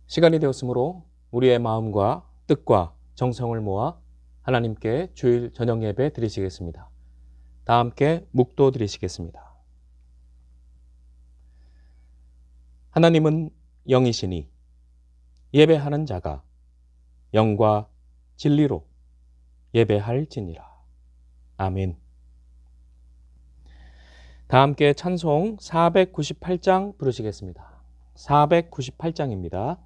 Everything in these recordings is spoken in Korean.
시간이 되었으므로 우리의 마음과 뜻과 정성을 모아 하나님께 주일 저녁 예배 드리시겠습니다. 다 함께 묵도 드리시겠습니다. 하나님은 영이시니 예배하는 자가 영과 진리로 예배할지니라. 아멘. 다 함께 찬송 498장 부르시겠습니다. 498장입니다.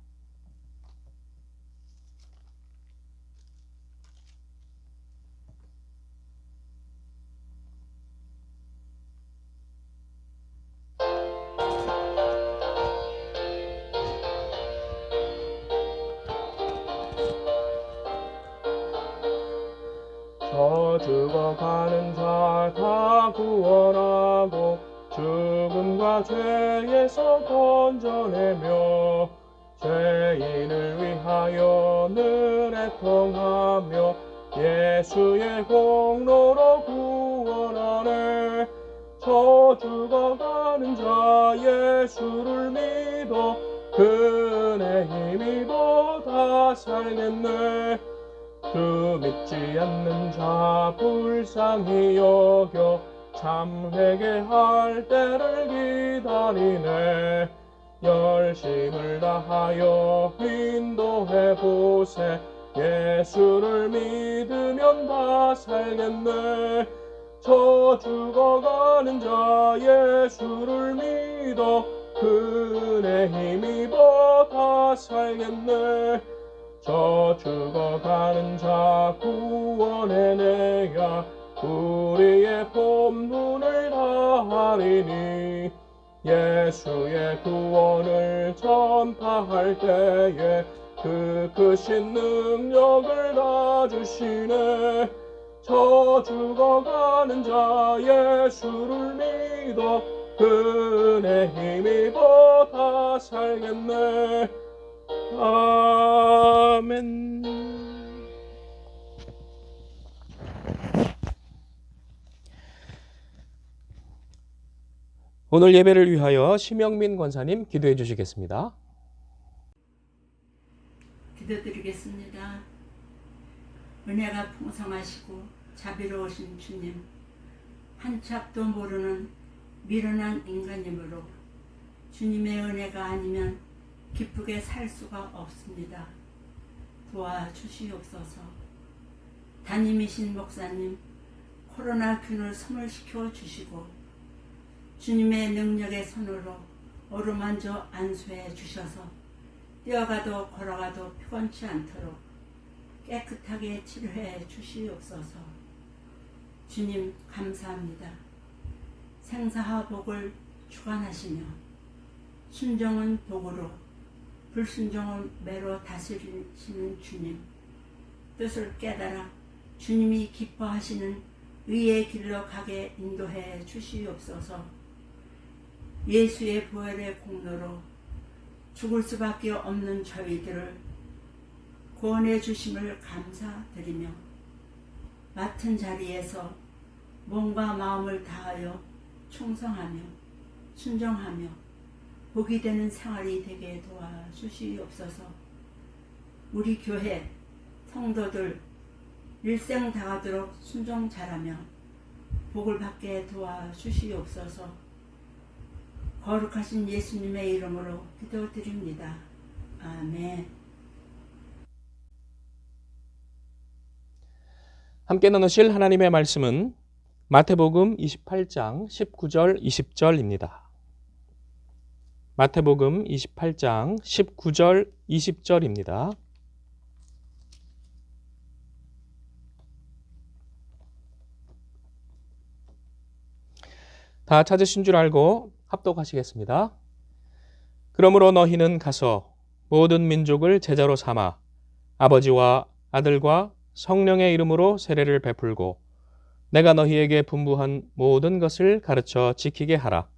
저 죽어가는 자 다 구원하고 죽음과 죄에서 건져내며 죄인을 위하여 늘 애통하며 예수의 공로로 구원하네. 저 죽어가는 자 예수를 믿어 그네 힘입어 다 살겠네. 그 믿지 않는 자 불쌍히 여겨 참 회개할 때를 기다리네. 열심을 다하여 인도해 보세. 예수를 믿으면 다 살겠네. 저 죽어가는 자 예수를 믿어 그네 힘입어 다 살겠네. 저 죽어가는 자 구원해내야 우리의 본분을 다하리니. 예수의 구원을 전파할 때에 그 크신 능력을 다 주시네. 저 죽어가는 자 예수를 믿어 그네 힘입어 다 살겠네. 아멘. 오늘 예배를 위하여 심영민 권사님 기도해 주시겠습니다. 기도드리겠습니다. 은혜가 풍성하시고 자비로우신 주님, 한참도 모르는 미련한 인간이므로 주님의 은혜가 아니면 기쁘게 살 수가 없습니다. 도와주시옵소서. 담임이신 목사님, 코로나 균을 소멸시켜 주시고 주님의 능력의 손으로 어루만져 안수해 주셔서 뛰어가도 걸어가도 피곤치 않도록 깨끗하게 치료해 주시옵소서. 주님 감사합니다. 생사와 복을 주관하시며 순종은 복으로 불순종은 매로 다스리시는 주님, 뜻을 깨달아 주님이 기뻐하시는 의의 길로 가게 인도해 주시옵소서. 예수의 부활의 공로로 죽을 수밖에 없는 저희들을 구원해 주심을 감사드리며 맡은 자리에서 몸과 마음을 다하여 충성하며 순종하며 복이 되는 생활이 되게 도와주시옵소서. 우리 교회 성도들 일생 다하도록 순종 잘하며 복을 받게 도와주시옵소서. 거룩하신 예수님의 이름으로 기도드립니다. 아멘. 함께 나누실 하나님의 말씀은 마태복음 28장 19절 20절입니다. 마태복음 28장 19절 20절입니다. 다 찾으신 줄 알고 합독하시겠습니다. 그러므로 너희는 가서 모든 민족을 제자로 삼아 아버지와 아들과 성령의 이름으로 세례를 베풀고 내가 너희에게 분부한 모든 것을 가르쳐 지키게 하라.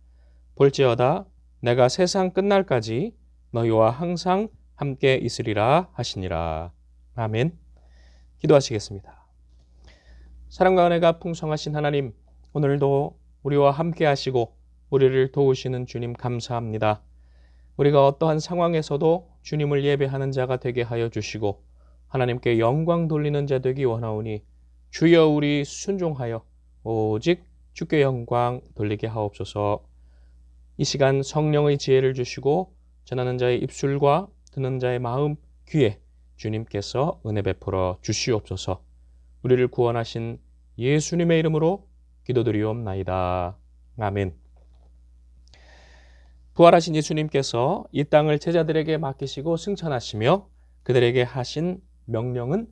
볼지어다 내가 세상 끝날까지 너희와 항상 함께 있으리라 하시니라. 아멘. 기도하시겠습니다. 사랑과 은혜가 풍성하신 하나님, 오늘도 우리와 함께 하시고 우리를 도우시는 주님 감사합니다. 우리가 어떠한 상황에서도 주님을 예배하는 자가 되게 하여 주시고 하나님께 영광 돌리는 자 되기 원하오니 주여 우리 순종하여 오직 주께 영광 돌리게 하옵소서. 이 시간 성령의 지혜를 주시고 전하는 자의 입술과 듣는 자의 마음, 귀에 주님께서 은혜 베풀어 주시옵소서. 우리를 구원하신 예수님의 이름으로 기도드리옵나이다. 아멘. 부활하신 예수님께서 이 땅을 제자들에게 맡기시고 승천하시며 그들에게 하신 명령은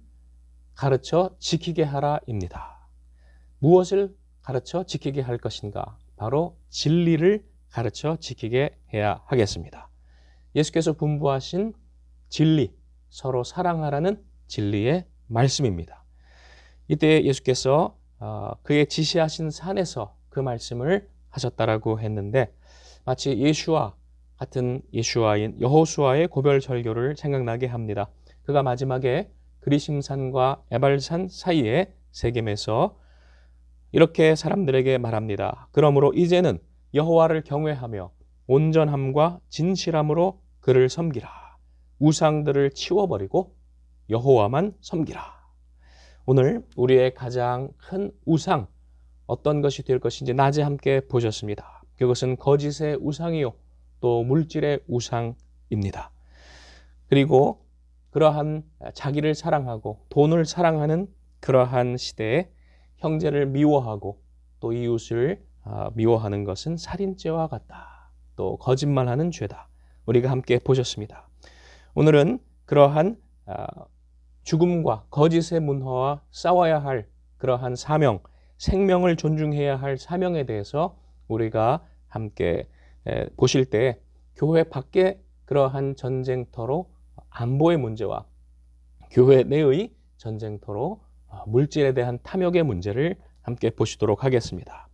가르쳐 지키게 하라입니다. 무엇을 가르쳐 지키게 할 것인가? 바로 진리를 가르쳐 지키게 해야 하겠습니다. 예수께서 분부하신 진리, 서로 사랑하라는 진리의 말씀입니다. 이때 예수께서 그의 지시하신 산에서 그 말씀을 하셨다라고 했는데 마치 예수와 같은 예수와인 여호수아의 고별 절교를 생각나게 합니다. 그가 마지막에 그리심산과 에발산 사이에 세겜에서 이렇게 사람들에게 말합니다. 그러므로 이제는 여호와를 경외하며 온전함과 진실함으로 그를 섬기라. 우상들을 치워버리고 여호와만 섬기라. 오늘 우리의 가장 큰 우상 어떤 것이 될 것인지 낮에 함께 보셨습니다. 그것은 거짓의 우상이요 또 물질의 우상입니다. 그리고 그러한 자기를 사랑하고 돈을 사랑하는 그러한 시대에 형제를 미워하고 또 이웃을 미워하는 것은 살인죄와 같다. 또 거짓말하는 죄다. 우리가 함께 보셨습니다. 오늘은 그러한 죽음과 거짓의 문화와 싸워야 할 그러한 사명, 생명을 존중해야 할 사명에 대해서 우리가 함께 보실 때 교회 밖에 그러한 전쟁터로 안보의 문제와 교회 내의 전쟁터로 물질에 대한 탐욕의 문제를 함께 보시도록 하겠습니다.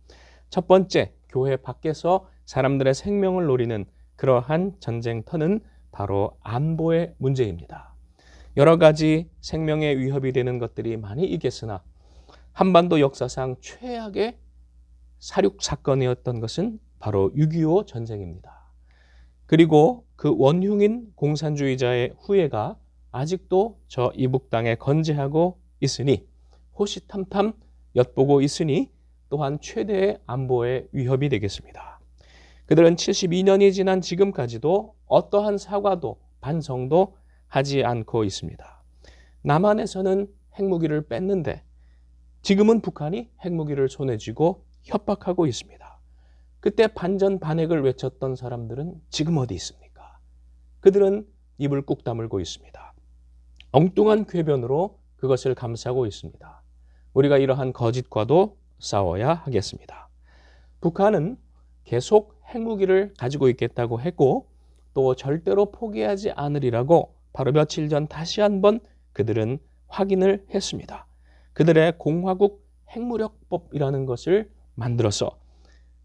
첫 번째, 교회 밖에서 사람들의 생명을 노리는 그러한 전쟁터는 바로 안보의 문제입니다. 여러 가지 생명의 위협이 되는 것들이 많이 있겠으나 한반도 역사상 최악의 사륙 사건이었던 것은 바로 6.25 전쟁입니다. 그리고 그 원흉인 공산주의자의 후예가 아직도 저 이북 땅에 건재하고 있으니 호시탐탐 엿보고 있으니 또한 최대의 안보의 위협이 되겠습니다. 그들은 72년이 지난 지금까지도 어떠한 사과도 반성도 하지 않고 있습니다. 남한에서는 핵무기를 뺐는데 지금은 북한이 핵무기를 손에 쥐고 협박하고 있습니다. 그때 반전반핵을 외쳤던 사람들은 지금 어디 있습니까? 그들은 입을 꾹 다물고 있습니다. 엉뚱한 궤변으로 그것을 감싸고 있습니다. 우리가 이러한 거짓과도 싸워야 하겠습니다. 북한은 계속 핵무기를 가지고 있겠다고 했고 또 절대로 포기하지 않으리라고 바로 며칠 전 다시 한번 그들은 확인을 했습니다. 그들의 공화국 핵무력법이라는 것을 만들어서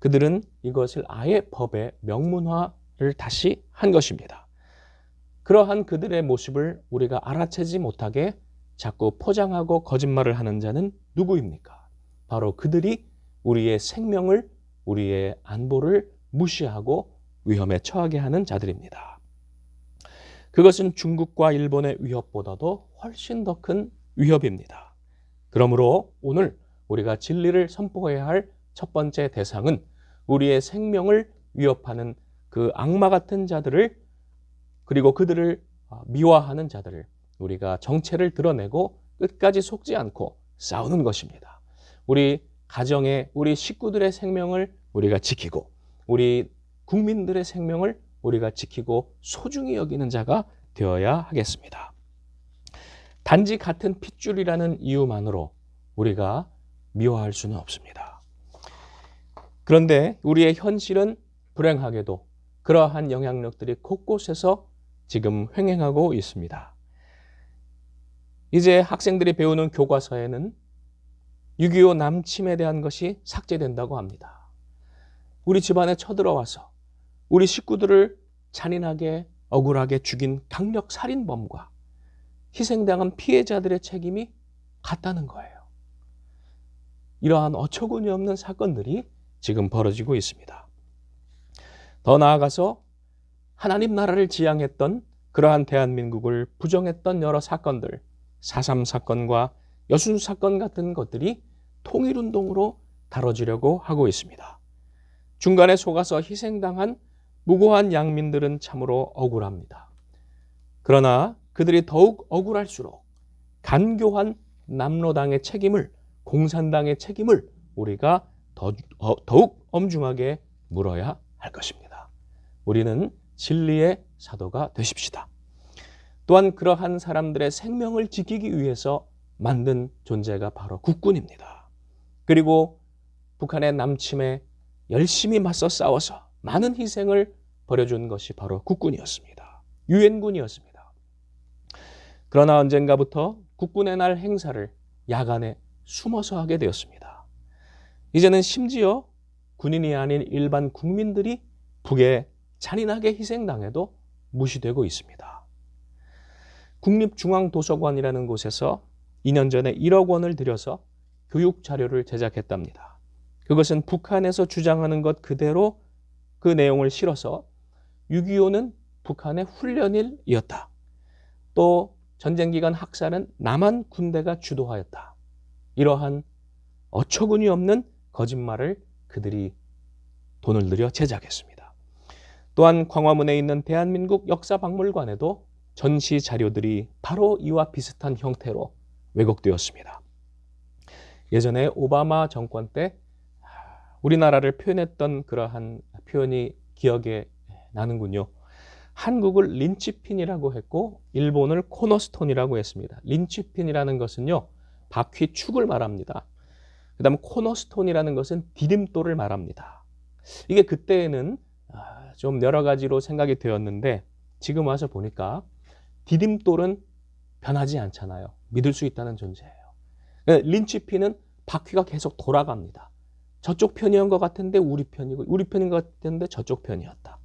그들은 이것을 아예 법의 명문화를 다시 한 것입니다. 그러한 그들의 모습을 우리가 알아채지 못하게 자꾸 포장하고 거짓말을 하는 자는 누구입니까? 바로 그들이 우리의 생명을, 우리의 안보를 무시하고 위험에 처하게 하는 자들입니다. 그것은 중국과 일본의 위협보다도 훨씬 더 큰 위협입니다. 그러므로 오늘 우리가 진리를 선포해야 할 첫 번째 대상은 우리의 생명을 위협하는 그 악마 같은 자들을 그리고 그들을 미화하는 자들을 우리가 정체를 드러내고 끝까지 속지 않고 싸우는 것입니다. 우리 가정의 우리 식구들의 생명을 우리가 지키고 우리 국민들의 생명을 우리가 지키고 소중히 여기는 자가 되어야 하겠습니다. 단지 같은 핏줄이라는 이유만으로 우리가 미워할 수는 없습니다. 그런데 우리의 현실은 불행하게도 그러한 영향력들이 곳곳에서 지금 횡행하고 있습니다. 이제 학생들이 배우는 교과서에는 6.25 남침에 대한 것이 삭제된다고 합니다. 우리 집안에 쳐들어와서 우리 식구들을 잔인하게 억울하게 죽인 강력 살인범과 희생당한 피해자들의 책임이 같다는 거예요. 이러한 어처구니 없는 사건들이 지금 벌어지고 있습니다. 더 나아가서 하나님 나라를 지향했던 그러한 대한민국을 부정했던 여러 사건들, 4.3 사건과 여순 사건 같은 것들이 통일운동으로 다뤄지려고 하고 있습니다. 중간에 속아서 희생당한 무고한 양민들은 참으로 억울합니다. 그러나 그들이 더욱 억울할수록 간교한 남로당의 책임을, 공산당의 책임을 우리가 더욱 엄중하게 물어야 할 것입니다. 우리는 진리의 사도가 되십시다. 또한 그러한 사람들의 생명을 지키기 위해서 만든 존재가 바로 국군입니다. 그리고 북한의 남침에 열심히 맞서 싸워서 많은 희생을 벌여준 것이 바로 국군이었습니다. 유엔군이었습니다. 그러나 언젠가부터 국군의 날 행사를 야간에 숨어서 하게 되었습니다. 이제는 심지어 군인이 아닌 일반 국민들이 북에 잔인하게 희생당해도 무시되고 있습니다. 국립중앙도서관이라는 곳에서 2년 전에 1억 원을 들여서 교육 자료를 제작했답니다. 그것은 북한에서 주장하는 것 그대로 그 내용을 실어서 6.25는 북한의 훈련일이었다. 또 전쟁기간 학살은 남한 군대가 주도하였다. 이러한 어처구니 없는 거짓말을 그들이 돈을 들여 제작했습니다. 또한 광화문에 있는 대한민국 역사박물관에도 전시 자료들이 바로 이와 비슷한 형태로 왜곡되었습니다. 예전에 오바마 정권 때 우리나라를 표현했던 그러한 표현이 기억에 나는군요. 한국을 린치핀이라고 했고 일본을 코너스톤이라고 했습니다. 린치핀이라는 것은요, 바퀴축을 말합니다. 그 다음 코너스톤이라는 것은 디딤돌을 말합니다. 이게 그때에는 좀 여러 가지로 생각이 되었는데 지금 와서 보니까 디딤돌은 변하지 않잖아요. 믿을 수 있다는 존재예요. 린치핀은 바퀴가 계속 돌아갑니다. 저쪽 편이었던 것 같은데 우리 편이고 우리 편인 것 같은데 저쪽 편이었다.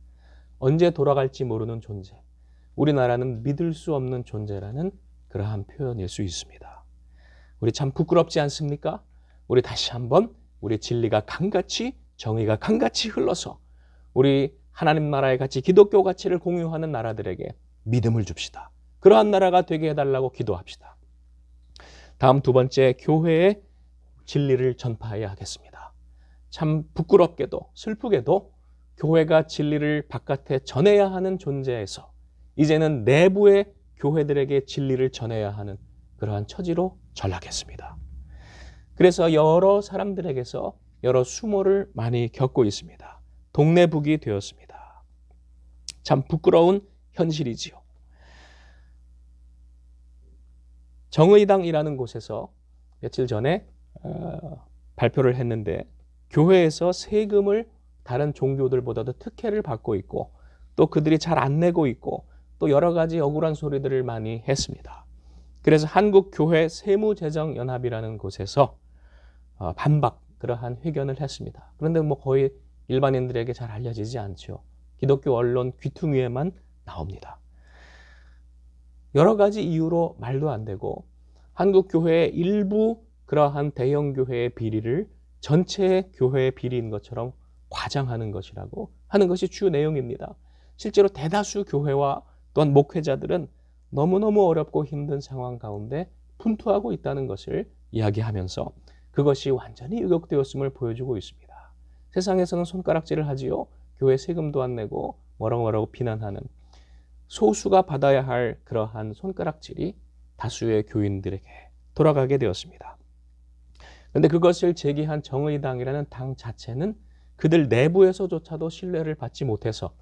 언제 돌아갈지 모르는 존재. 우리나라는 믿을 수 없는 존재라는 그러한 표현일 수 있습니다. 우리 참 부끄럽지 않습니까? 우리 다시 한번 우리 진리가 강같이 정의가 강같이 흘러서 우리 하나님 나라의 가치, 기독교 가치를 공유하는 나라들에게 믿음을 줍시다. 그러한 나라가 되게 해달라고 기도합시다. 다음 두 번째, 교회의 진리를 전파해야 하겠습니다. 참 부끄럽게도 슬프게도 교회가 진리를 바깥에 전해야 하는 존재에서 이제는 내부의 교회들에게 진리를 전해야 하는 그러한 처지로 전락했습니다. 그래서 여러 사람들에게서 여러 수모를 많이 겪고 있습니다. 동네북이 되었습니다. 참 부끄러운 현실이지요. 정의당이라는 곳에서 며칠 전에 발표를 했는데 교회에서 세금을 다른 종교들보다도 특혜를 받고 있고 또 그들이 잘 안 내고 있고 또 여러 가지 억울한 소리들을 많이 했습니다. 그래서 한국교회세무재정연합이라는 곳에서 반박 그러한 회견을 했습니다. 그런데 뭐 거의 일반인들에게 잘 알려지지 않죠. 기독교 언론 귀퉁이에만 나옵니다. 여러 가지 이유로 말도 안 되고 한국교회의 일부 그러한 대형교회의 비리를 전체 교회의 비리인 것처럼 과장하는 것이라고 하는 것이 주 내용입니다. 실제로 대다수 교회와 또한 목회자들은 너무너무 어렵고 힘든 상황 가운데 분투하고 있다는 것을 이야기하면서 그것이 완전히 왜곡되었음을 보여주고 있습니다. 세상에서는 손가락질을 하지요. 교회 세금도 안 내고 뭐라고 비난하는 소수가 받아야 할 그러한 손가락질이 다수의 교인들에게 돌아가게 되었습니다. 그런데 그것을 제기한 정의당이라는 당 자체는 그들 내부에서조차도 신뢰를 받지 못해서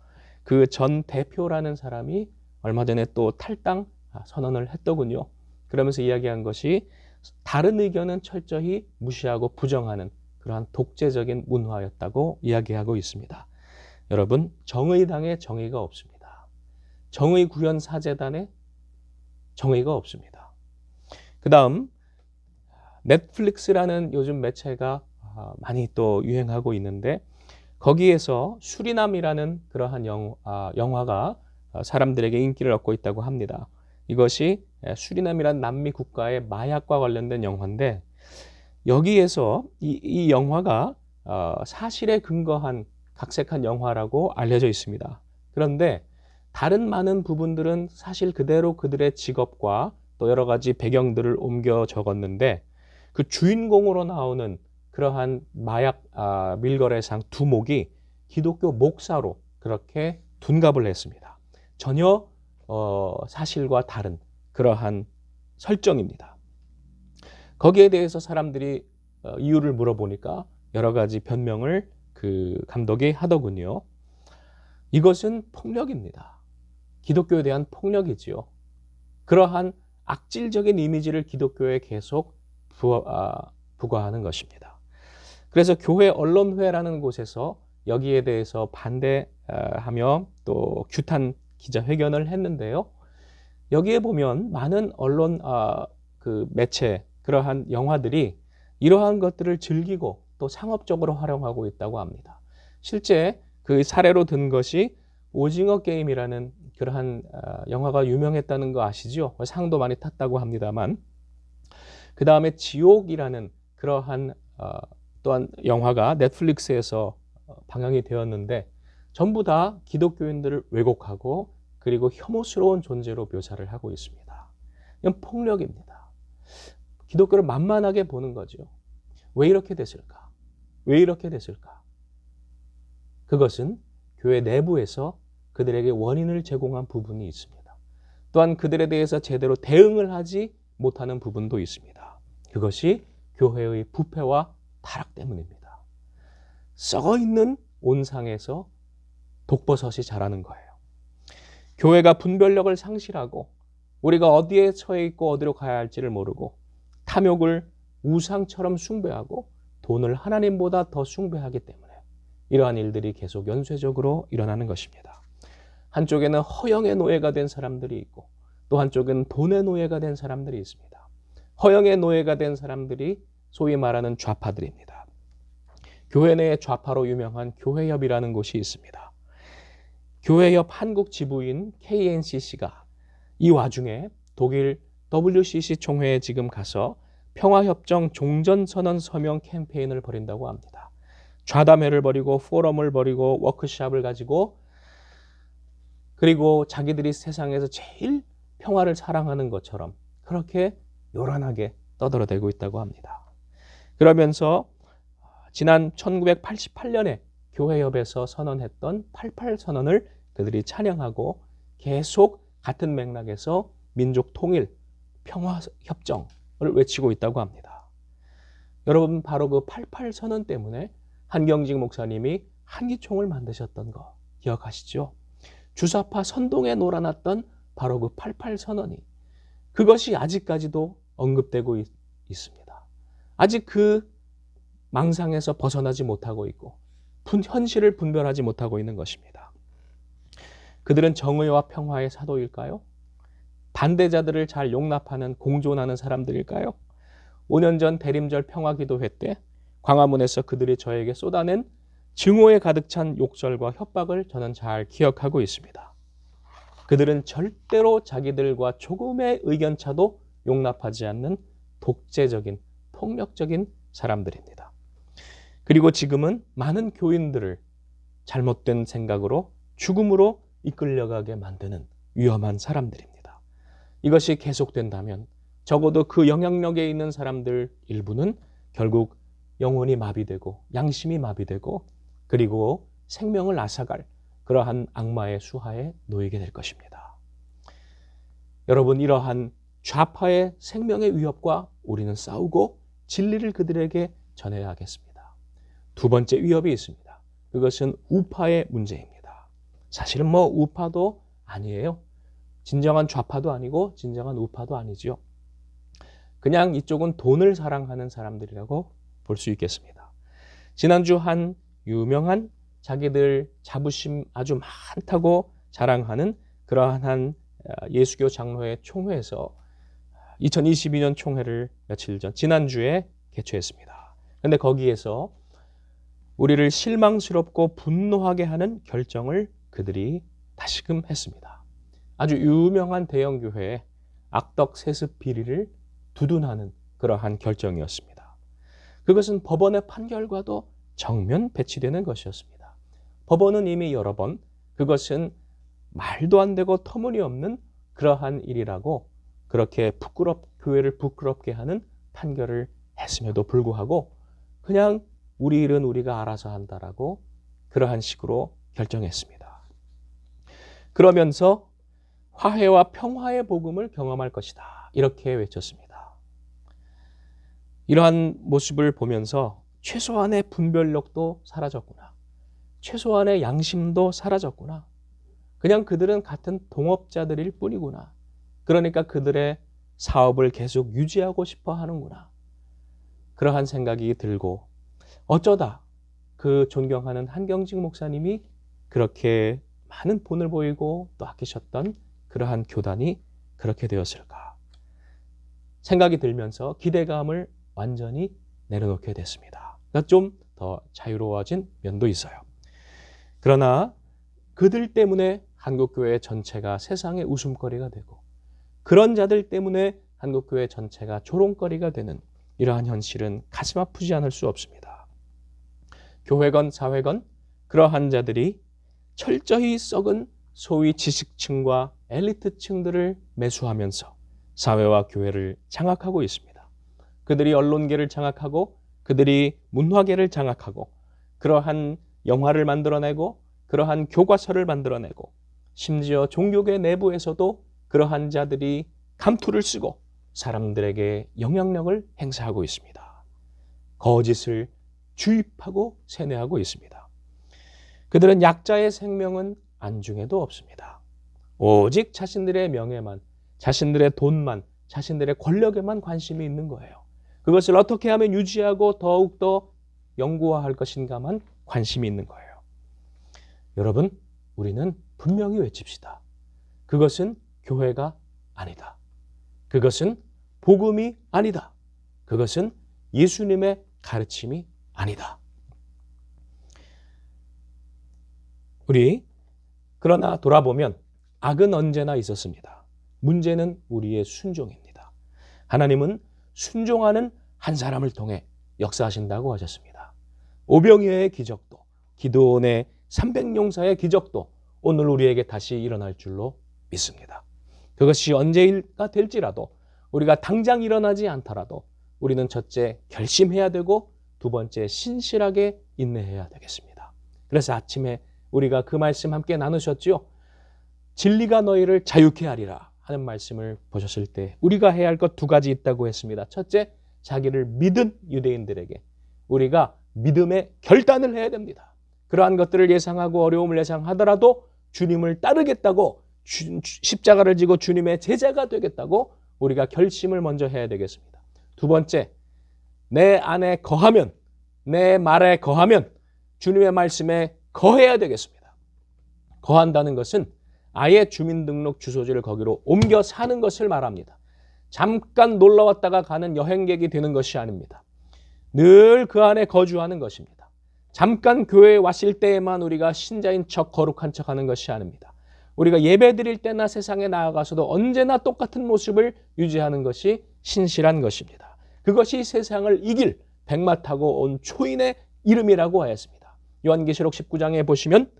그 전 대표라는 사람이 얼마 전에 또 탈당 선언을 했더군요. 그러면서 이야기한 것이 다른 의견은 철저히 무시하고 부정하는 그러한 독재적인 문화였다고 이야기하고 있습니다. 여러분, 정의당에 정의가 없습니다. 정의구현사재단에 정의가 없습니다. 그 다음 넷플릭스라는 요즘 매체가 많이 또 유행하고 있는데 거기에서 수리남이라는 그러한 영화가 사람들에게 인기를 얻고 있다고 합니다. 이것이 수리남이란 남미 국가의 마약과 관련된 영화인데 여기에서 이 영화가 사실에 근거한 각색한 영화라고 알려져 있습니다. 그런데 다른 많은 부분들은 사실 그대로 그들의 직업과 또 여러 가지 배경들을 옮겨 적었는데 그 주인공으로 나오는 그러한 마약 밀거래상 두목이 기독교 목사로 그렇게 둔갑을 했습니다. 전혀 사실과 다른 그러한 설정입니다. 거기에 대해서 사람들이 이유를 물어보니까 여러 가지 변명을 그 감독이 하더군요. 이것은 폭력입니다. 기독교에 대한 폭력이지요. 그러한 악질적인 이미지를 기독교에 계속 부과하는 것입니다. 그래서 교회 언론회라는 곳에서 여기에 대해서 반대하며 또 규탄 기자회견을 했는데요. 여기에 보면 많은 언론 그 매체 그러한 영화들이 이러한 것들을 즐기고 또 상업적으로 활용하고 있다고 합니다. 실제 그 사례로 든 것이 오징어 게임이라는 그러한 영화가 유명했다는 거 아시죠? 상도 많이 탔다고 합니다만 그 다음에 지옥이라는 그러한 또한 영화가 넷플릭스에서 방영이 되었는데 전부 다 기독교인들을 왜곡하고 그리고 혐오스러운 존재로 묘사를 하고 있습니다. 이건 폭력입니다. 기독교를 만만하게 보는 거죠. 왜 이렇게 됐을까? 왜 이렇게 됐을까? 그것은 교회 내부에서 그들에게 원인을 제공한 부분이 있습니다. 또한 그들에 대해서 제대로 대응을 하지 못하는 부분도 있습니다. 그것이 교회의 부패와 타락 때문입니다. 썩어있는 온상에서 독버섯이 자라는 거예요. 교회가 분별력을 상실하고 우리가 어디에 처해 있고 어디로 가야 할지를 모르고 탐욕을 우상처럼 숭배하고 돈을 하나님보다 더 숭배하기 때문에 이러한 일들이 계속 연쇄적으로 일어나는 것입니다. 한쪽에는 허영의 노예가 된 사람들이 있고 또 한쪽에는 돈의 노예가 된 사람들이 있습니다. 허영의 노예가 된 사람들이 소위 말하는 좌파들입니다. 교회 내에 좌파로 유명한 교회협이라는 곳이 있습니다. 교회협 한국 지부인 KNCC가 이 와중에 독일 WCC 총회에 지금 가서 평화협정 종전선언 서명 캠페인을 벌인다고 합니다. 좌담회를 벌이고 포럼을 벌이고 워크숍을 가지고 그리고 자기들이 세상에서 제일 평화를 사랑하는 것처럼 그렇게 요란하게 떠들어대고 있다고 합니다. 그러면서 지난 1988년에 교회협에서 선언했던 88 선언을 그들이 찬양하고 계속 같은 맥락에서 민족 통일, 평화 협정을 외치고 있다고 합니다. 여러분 바로 그 88 선언 때문에 한경직 목사님이 한기총을 만드셨던 거 기억하시죠? 주사파 선동에 놀아났던 바로 그 88 선언이 그것이 아직까지도 언급되고 있습니다. 아직 그 망상에서 벗어나지 못하고 있고 현실을 분별하지 못하고 있는 것입니다. 그들은 정의와 평화의 사도일까요? 반대자들을 잘 용납하는 공존하는 사람들일까요? 5년 전 대림절 평화기도회 때 광화문에서 그들이 저에게 쏟아낸 증오에 가득 찬 욕설과 협박을 저는 잘 기억하고 있습니다. 그들은 절대로 자기들과 조금의 의견차도 용납하지 않는 독재적인 폭력적인 사람들입니다. 그리고 지금은 많은 교인들을 잘못된 생각으로 죽음으로 이끌려가게 만드는 위험한 사람들입니다. 이것이 계속된다면 적어도 그 영향력에 있는 사람들 일부는 결국 영혼이 마비되고 양심이 마비되고 그리고 생명을 앗아갈 그러한 악마의 수하에 놓이게 될 것입니다. 여러분 이러한 좌파의 생명의 위협과 우리는 싸우고 진리를 그들에게 전해야 하겠습니다. 두 번째 위협이 있습니다. 그것은 우파의 문제입니다. 사실은 우파도 아니에요. 진정한 좌파도 아니고 진정한 우파도 아니죠. 그냥 이쪽은 돈을 사랑하는 사람들이라고 볼 수 있겠습니다. 지난주 한 유명한 자기들 자부심 아주 많다고 자랑하는 그러한 예수교 장로회 총회에서 2022년 총회를 며칠 전 지난주에 개최했습니다. 그런데 거기에서 우리를 실망스럽고 분노하게 하는 결정을 그들이 다시금 했습니다. 아주 유명한 대형교회에 악덕 세습 비리를 두둔하는 그러한 결정이었습니다. 그것은 법원의 판결과도 정면 배치되는 것이었습니다. 법원은 이미 여러 번 그것은 말도 안 되고 터무니없는 그러한 일이라고 그렇게 교회를 부끄럽게 하는 판결을 했음에도 불구하고 그냥 우리 일은 우리가 알아서 한다라고 그러한 식으로 결정했습니다. 그러면서 화해와 평화의 복음을 경험할 것이다. 이렇게 외쳤습니다. 이러한 모습을 보면서 최소한의 분별력도 사라졌구나. 최소한의 양심도 사라졌구나. 그냥 그들은 같은 동업자들일 뿐이구나. 그러니까 그들의 사업을 계속 유지하고 싶어 하는구나. 그러한 생각이 들고 어쩌다 그 존경하는 한경직 목사님이 그렇게 많은 본을 보이고 또 아끼셨던 그러한 교단이 그렇게 되었을까 생각이 들면서 기대감을 완전히 내려놓게 됐습니다. 그러니까 좀 더 자유로워진 면도 있어요. 그러나 그들 때문에 한국교회 전체가 세상의 웃음거리가 되고 그런 자들 때문에 한국교회 전체가 조롱거리가 되는 이러한 현실은 가슴 아프지 않을 수 없습니다. 교회건 사회건 그러한 자들이 철저히 썩은 소위 지식층과 엘리트층들을 매수하면서 사회와 교회를 장악하고 있습니다. 그들이 언론계를 장악하고 그들이 문화계를 장악하고 그러한 영화를 만들어내고 그러한 교과서를 만들어내고 심지어 종교계 내부에서도 그러한 자들이 감투를 쓰고 사람들에게 영향력을 행사하고 있습니다. 거짓을 주입하고 세뇌하고 있습니다. 그들은 약자의 생명은 안중에도 없습니다. 오직 자신들의 명예만, 자신들의 돈만, 자신들의 권력에만 관심이 있는 거예요. 그것을 어떻게 하면 유지하고 더욱더 영구화할 것인가만 관심이 있는 거예요. 여러분, 우리는 분명히 외칩시다. 그것은 교회가 아니다. 그것은 복음이 아니다. 그것은 예수님의 가르침이 아니다. 그러나 돌아보면 악은 언제나 있었습니다. 문제는 우리의 순종입니다. 하나님은 순종하는 한 사람을 통해 역사하신다고 하셨습니다. 오병이어의 기적도, 기드온의 300용사의 기적도 오늘 우리에게 다시 일어날 줄로 믿습니다. 그것이 언제가 될지라도 우리가 당장 일어나지 않더라도 우리는 첫째 결심해야 되고 두 번째 신실하게 인내해야 되겠습니다. 그래서 아침에 우리가 그 말씀 함께 나누셨지요. 진리가 너희를 자유케 하리라 하는 말씀을 보셨을 때 우리가 해야 할 것 두 가지 있다고 했습니다. 첫째, 자기를 믿은 유대인들에게 우리가 믿음의 결단을 해야 됩니다. 그러한 것들을 예상하고 어려움을 예상하더라도 주님을 따르겠다고 십자가를 지고 주님의 제자가 되겠다고 우리가 결심을 먼저 해야 되겠습니다. 두 번째, 내 안에 거하면, 내 말에 거하면 주님의 말씀에 거해야 되겠습니다. 거한다는 것은 아예 주민등록 주소지를 거기로 옮겨 사는 것을 말합니다. 잠깐 놀러 왔다가 가는 여행객이 되는 것이 아닙니다. 늘 그 안에 거주하는 것입니다. 잠깐 교회에 왔을 때에만 우리가 신자인 척 거룩한 척 하는 것이 아닙니다. 우리가 예배 드릴 때나 세상에 나아가서도 언제나 똑같은 모습을 유지하는 것이 신실한 것입니다. 그것이 세상을 이길 백마 타고 온 초인의 이름이라고 하였습니다. 요한계시록 19장에 보시면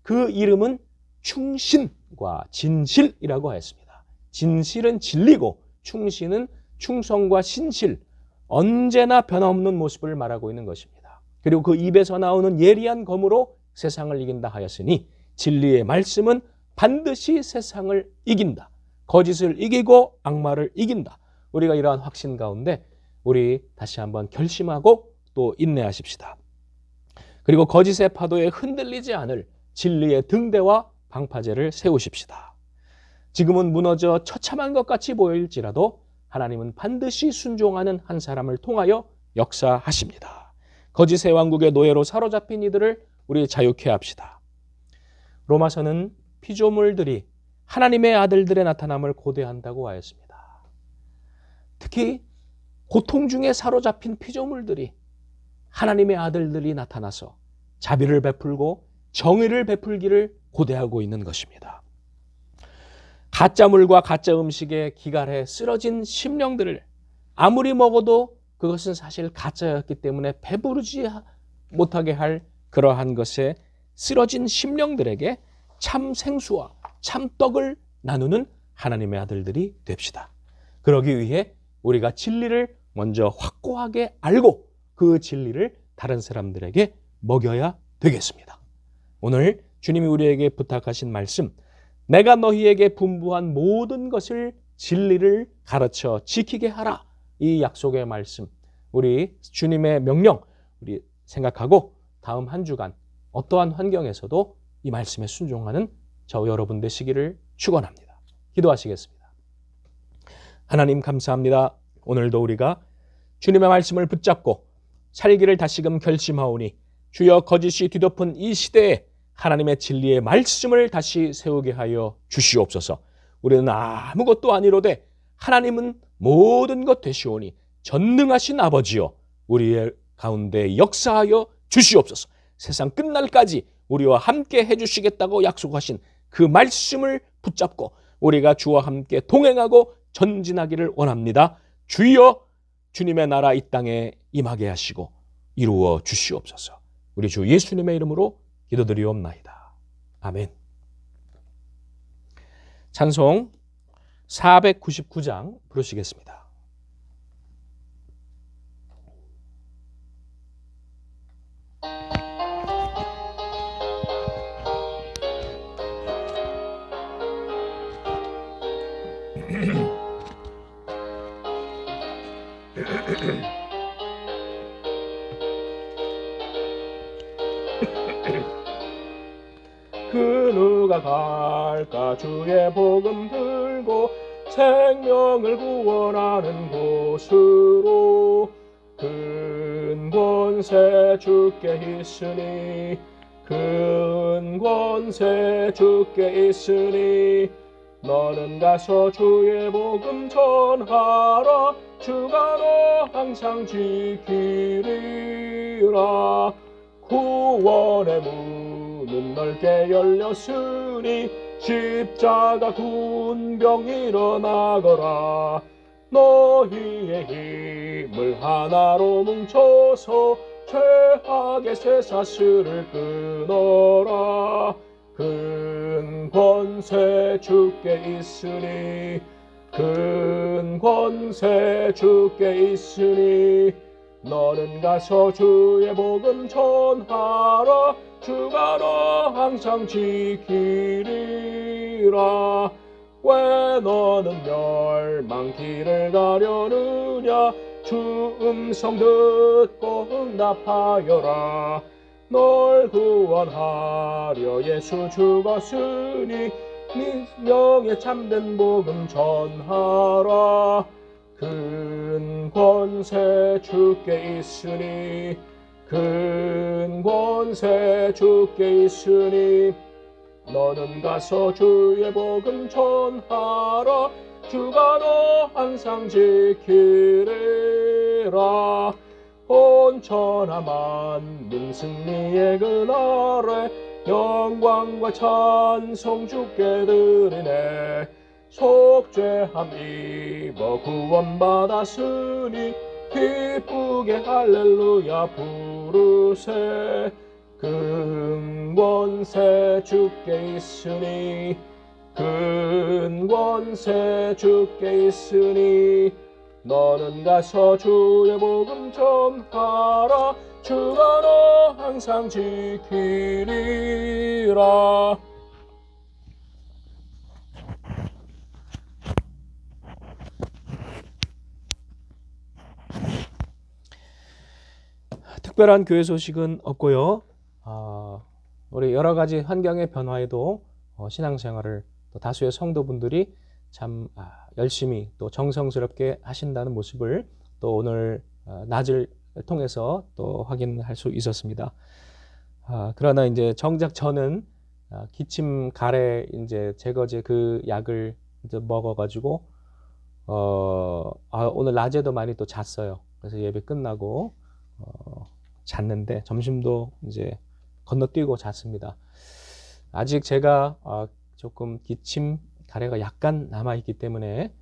그 이름은 충신과 진실이라고 하였습니다. 진실은 진리고 충신은 충성과 신실, 언제나 변함없는 모습을 말하고 있는 것입니다. 그리고 그 입에서 나오는 예리한 검으로 세상을 이긴다 하였으니 진리의 말씀은 반드시 세상을 이긴다. 거짓을 이기고 악마를 이긴다. 우리가 이러한 확신 가운데 우리 다시 한번 결심하고 또 인내하십시다. 그리고 거짓의 파도에 흔들리지 않을 진리의 등대와 방파제를 세우십시다. 지금은 무너져 처참한 것 같이 보일지라도 하나님은 반드시 순종하는 한 사람을 통하여 역사하십니다. 거짓의 왕국의 노예로 사로잡힌 이들을 우리 자유케 합시다. 로마서는 피조물들이 하나님의 아들들의 나타남을 고대한다고 하였습니다. 특히 고통 중에 사로잡힌 피조물들이 하나님의 아들들이 나타나서 자비를 베풀고 정의를 베풀기를 고대하고 있는 것입니다. 가짜 물과 가짜 음식에 기갈해 쓰러진 심령들을 아무리 먹어도 그것은 사실 가짜였기 때문에 배부르지 못하게 할 그러한 것에 쓰러진 심령들에게 참 생수와 참떡을 나누는 하나님의 아들들이 됩시다. 그러기 위해 우리가 진리를 먼저 확고하게 알고 그 진리를 다른 사람들에게 먹여야 되겠습니다. 오늘 주님이 우리에게 부탁하신 말씀, 내가 너희에게 분부한 모든 것을 진리를 가르쳐 지키게 하라. 이 약속의 말씀, 우리 주님의 명령 우리 생각하고 다음 한 주간 어떠한 환경에서도 이 말씀에 순종하는 저 여러분 되시기를 축원합니다. 기도하시겠습니다. 하나님 감사합니다. 오늘도 우리가 주님의 말씀을 붙잡고 살기를 다시금 결심하오니 주여 거짓이 뒤덮은 이 시대에 하나님의 진리의 말씀을 다시 세우게 하여 주시옵소서. 우리는 아무것도 아니로되 하나님은 모든 것 되시오니 전능하신 아버지여 우리의 가운데 역사하여 주시옵소서. 세상 끝날까지 우리와 함께 해주시겠다고 약속하신 그 말씀을 붙잡고 우리가 주와 함께 동행하고 전진하기를 원합니다. 주여 주님의 나라 이 땅에 임하게 하시고 이루어 주시옵소서. 우리 주 예수님의 이름으로 기도드리옵나이다. 아멘. 찬송 499장 부르시겠습니다. 그 누가 갈까 주의 복음 들고 생명을 구원하는 곳으로 큰 권세 주께 있으니 큰 권세 주께 있으니 너는 가서 주의 복음 전하라 주가 너 항상 지키리라 구원의 문은 넓게 열렸으니 십자가 군병 일어나거라 너희의 힘을 하나로 뭉쳐서 죄악의 쇠사슬을 끊어라 큰 권세 주께 있으니 큰 권세 주께 있으니 너는 가서 주의 복음 전하라 주가 너 항상 지키리라 왜 너는 멸망길을 가려느냐 주 음성 듣고 응답하여라 널 구원하려 예수 죽었으니 네 명예 참된 복음 전하라 큰 권세 주께 있으니 큰 권세 주께 있으니 너는 가서 주의 복음 전하라 주가 너 항상 지키리라 온 천하 만민 승리의 그날에 영광과 찬송 주께 드리네 속죄함 입어 구원받았으니 기쁘게 할렐루야 부르세 큰 권세 주께 있으니 큰 권세 주께 있으니 너는 가서 주의 복음 전하라 주가 너 항상 지키리라 특별한 교회 소식은 없고요. 우리 여러 가지 환경의 변화에도 신앙생활을 또 다수의 성도분들이 참 열심히 또 정성스럽게 하신다는 모습을 또 오늘 낮을 통해서 또 확인할 수 있었습니다. 그러나 이제 정작 저는 기침 가래 이제 제거제 그 약을 이제 먹어가지고 오늘 낮에도 많이 또 잤어요. 그래서 예배 끝나고 잤는데 점심도 이제 건너뛰고 잤습니다. 아직 제가 조금 기침 가래가 약간 남아 있기 때문에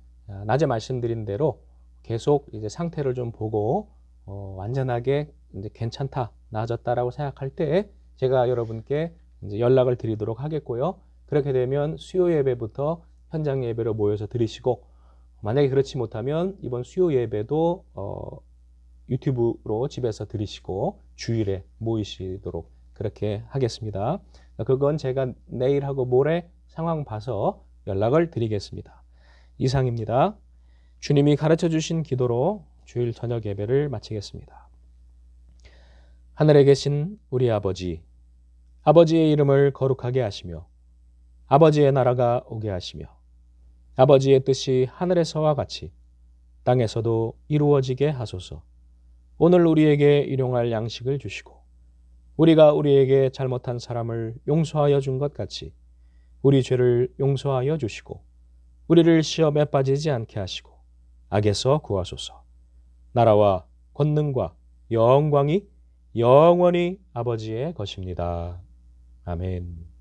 낮에 말씀드린 대로 계속 이제 상태를 좀 보고 완전하게 이제 괜찮다, 나아졌다라고 생각할 때 제가 여러분께 이제 연락을 드리도록 하겠고요. 그렇게 되면 수요 예배부터 현장 예배로 모여서 드리시고, 만약에 그렇지 못하면 이번 수요 예배도 유튜브로 집에서 드리시고 주일에 모이시도록 그렇게 하겠습니다. 그건 제가 내일하고 모레 상황 봐서 연락을 드리겠습니다. 이상입니다. 주님이 가르쳐 주신 기도로 주일 저녁 예배를 마치겠습니다. 하늘에 계신 우리 아버지, 아버지의 이름을 거룩하게 하시며 아버지의 나라가 오게 하시며 아버지의 뜻이 하늘에서와 같이 땅에서도 이루어지게 하소서. 오늘 우리에게 일용할 양식을 주시고 우리가 우리에게 잘못한 사람을 용서하여 준 것 같이 우리 죄를 용서하여 주시고 우리를 시험에 빠지지 않게 하시고 악에서 구하소서. 나라와 권능과 영광이 영원히 아버지의 것입니다. 아멘.